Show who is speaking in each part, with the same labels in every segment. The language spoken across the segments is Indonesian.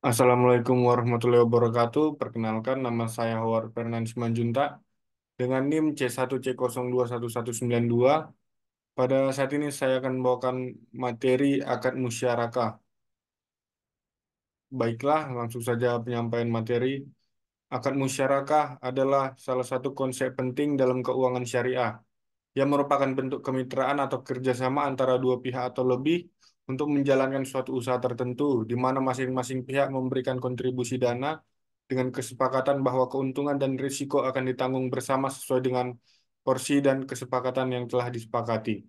Speaker 1: Assalamualaikum warahmatullahi wabarakatuh. Perkenalkan, nama saya Howard Fernandes Simanjuntak dengan NIM C1C021192. Pada saat ini saya akan membawakan materi akad musyarakah. Baiklah, langsung saja penyampaian materi. Akad musyarakah adalah salah satu konsep penting dalam keuangan syariah yang merupakan bentuk kemitraan atau kerjasama antara dua pihak atau lebih untuk menjalankan suatu usaha tertentu, di mana masing-masing pihak memberikan kontribusi dana dengan kesepakatan bahwa keuntungan dan risiko akan ditanggung bersama sesuai dengan porsi dan kesepakatan yang telah disepakati.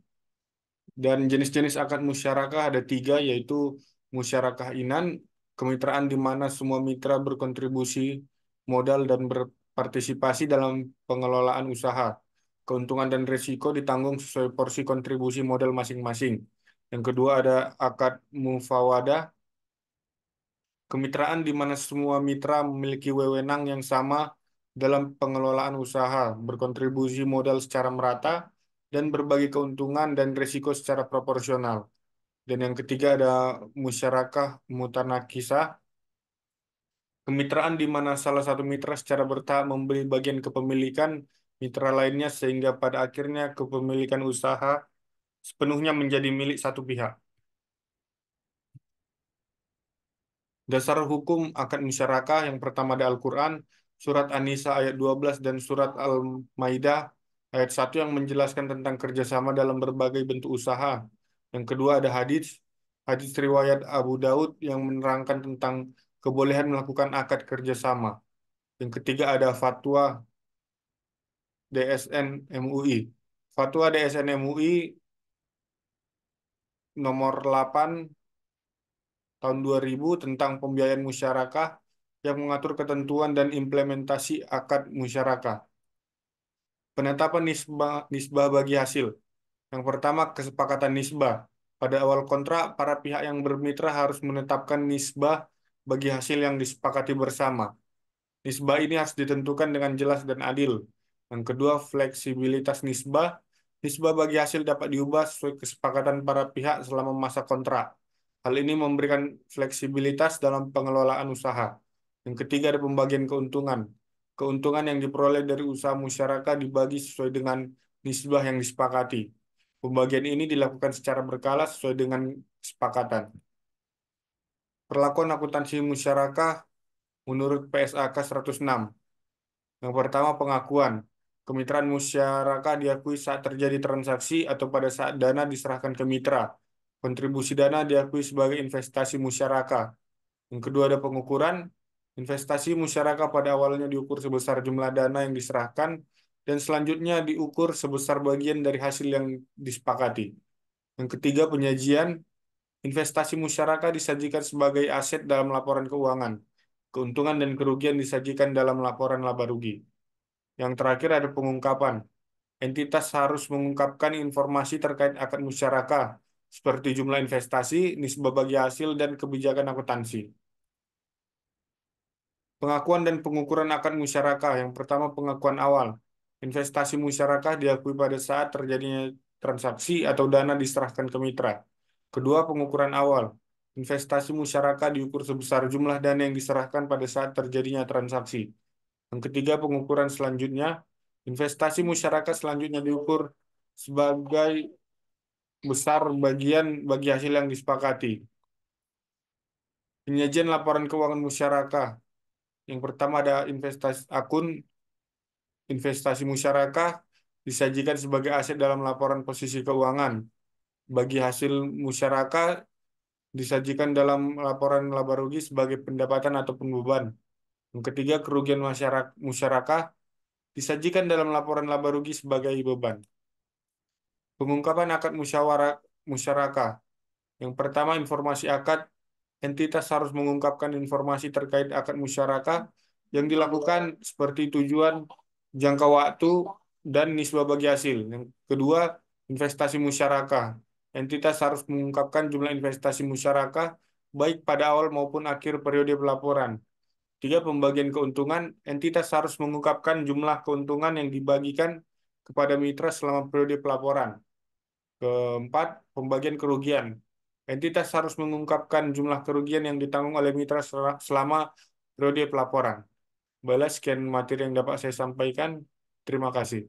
Speaker 1: Dan jenis-jenis akad musyarakah ada tiga, yaitu musyarakah inan, kemitraan di mana semua mitra berkontribusi modal dan berpartisipasi dalam pengelolaan usaha. Keuntungan dan risiko ditanggung sesuai porsi kontribusi modal masing-masing. Yang kedua ada akad mufawadah, kemitraan di mana semua mitra memiliki wewenang yang sama dalam pengelolaan usaha, berkontribusi modal secara merata, dan berbagi keuntungan dan risiko secara proporsional. Dan yang ketiga ada musyarakah mutanakisah, kemitraan di mana salah satu mitra secara bertahap membeli bagian kepemilikan mitra lainnya sehingga pada akhirnya kepemilikan usaha sepenuhnya menjadi milik satu pihak. Dasar hukum akad musyarakah yang pertama ada Al-Quran, surat An-Nisa ayat 12 dan surat Al-Maidah ayat 1 yang menjelaskan tentang kerjasama dalam berbagai bentuk usaha. Yang kedua ada hadis, hadis riwayat Abu Daud yang menerangkan tentang kebolehan melakukan akad kerjasama. Yang ketiga ada fatwa DSN MUI. Fatwa DSN MUI nomor 8 tahun 2000 tentang pembiayaan musyarakah yang mengatur ketentuan dan implementasi akad musyarakah. Penetapan nisbah, nisbah bagi hasil. Yang pertama, kesepakatan nisbah. Pada awal kontrak, para pihak yang bermitra harus menetapkan nisbah bagi hasil yang disepakati bersama. Nisbah ini harus ditentukan dengan jelas dan adil. Yang kedua, fleksibilitas nisbah. Nisbah bagi hasil dapat diubah sesuai kesepakatan para pihak selama masa kontrak. Hal ini memberikan fleksibilitas dalam pengelolaan usaha. Yang ketiga ada pembagian keuntungan. Keuntungan yang diperoleh dari usaha musyarakah dibagi sesuai dengan nisbah yang disepakati. Pembagian ini dilakukan secara berkala sesuai dengan kesepakatan. Perlakuan akuntansi musyarakah menurut PSAK 106. Yang pertama, pengakuan. Kemitraan musyarakah diakui saat terjadi transaksi atau pada saat dana diserahkan ke mitra. Kontribusi dana diakui sebagai investasi musyarakah. Yang kedua ada pengukuran. Investasi musyarakah pada awalnya diukur sebesar jumlah dana yang diserahkan dan selanjutnya diukur sebesar bagian dari hasil yang disepakati. Yang ketiga, penyajian. Investasi musyarakah disajikan sebagai aset dalam laporan keuangan. Keuntungan dan kerugian disajikan dalam laporan laba rugi. Yang terakhir ada pengungkapan. Entitas harus mengungkapkan informasi terkait akad musyarakah, seperti jumlah investasi, nisbah bagi hasil, dan kebijakan akuntansi. Pengakuan dan pengukuran akad musyarakah. Yang pertama, pengakuan awal. Investasi musyarakah diakui pada saat terjadinya transaksi atau dana diserahkan ke mitra. Kedua, pengukuran awal. Investasi musyarakah diukur sebesar jumlah dana yang diserahkan pada saat terjadinya transaksi. Yang ketiga, pengukuran selanjutnya. Investasi musyarakah selanjutnya diukur sebagai besar bagian bagi hasil yang disepakati. Penyajian laporan keuangan musyarakah. Yang pertama ada investasi akun investasi musyarakah disajikan sebagai aset dalam laporan posisi keuangan. Bagi hasil musyarakah disajikan dalam laporan laba rugi sebagai pendapatan ataupun beban. Yang ketiga, kerugian musyarakah disajikan dalam laporan laba rugi sebagai beban. Pengungkapan akad musyarakah. Yang pertama, informasi akad. Entitas harus mengungkapkan informasi terkait akad musyarakah yang dilakukan seperti tujuan, jangka waktu, dan nisbah bagi hasil. Yang kedua, investasi musyarakah. Entitas harus mengungkapkan jumlah investasi musyarakah baik pada awal maupun akhir periode pelaporan. Tiga, pembagian keuntungan. Entitas harus mengungkapkan jumlah keuntungan yang dibagikan kepada mitra selama periode pelaporan. Keempat, pembagian kerugian. Entitas harus mengungkapkan jumlah kerugian yang ditanggung oleh mitra selama periode pelaporan. Balas sekian materi yang dapat saya sampaikan. Terima kasih.